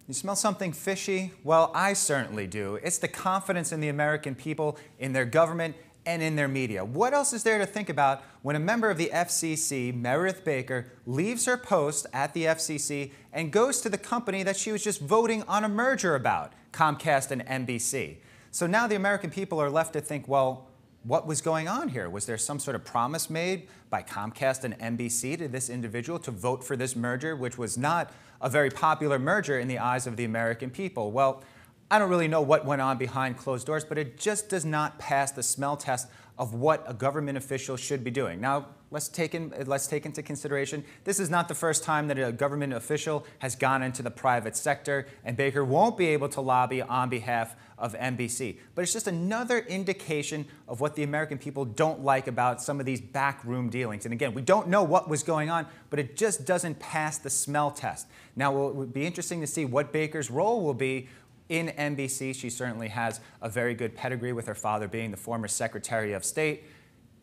You smell something fishy? Well, I certainly do. It's the confidence in the American people, in their government, and in their media. What else is there to think about when a member of the FCC, Meredith Baker, leaves her post at the FCC and goes to the company that she was just voting on a merger about, Comcast and NBC? So now the American people are left to think, well, what was going on here? Was there some sort of promise made by Comcast and NBC to this individual to vote for this merger, which was not a very popular merger in the eyes of the American people? Well, I don't really know what went on behind closed doors, but it just does not pass the smell test of what a government official should be doing. Now, let's take into consideration, this is not the first time that a government official has gone into the private sector, and Baker won't be able to lobby on behalf of NBC. But it's just another indication of what the American people don't like about some of these backroom dealings. And again, we don't know what was going on, but it just doesn't pass the smell test. Now, it would be interesting to see what Baker's role will be in NBC. She certainly has a very good pedigree with her father being the former Secretary of State.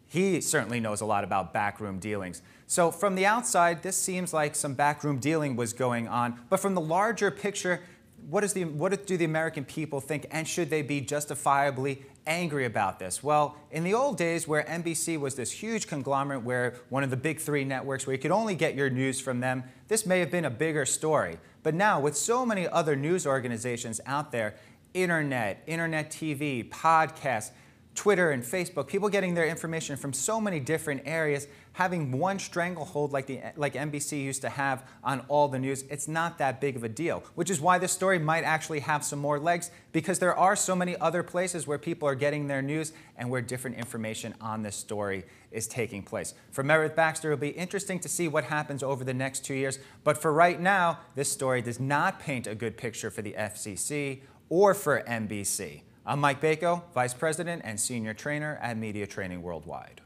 He certainly knows a lot about backroom dealings. So from the outside, this seems like some backroom dealing was going on. But from the larger picture, what do the American people think, and should they be justifiably angry about this? Well, in the old days where NBC was this huge conglomerate, where one of the big three networks where you could only get your news from them, this may have been a bigger story. But now, with so many other news organizations out there, internet TV, podcasts, Twitter and Facebook, people getting their information from so many different areas, having one stranglehold like NBC used to have on all the news, it's not that big of a deal, which is why this story might actually have some more legs, because there are so many other places where people are getting their news and where different information on this story is taking place. For Meredith Baxter, it'll be interesting to see what happens over the next 2 years, but for right now, this story does not paint a good picture for the FCC or for NBC. I'm Mike Bako, Vice President and Senior Trainer at Media Training Worldwide.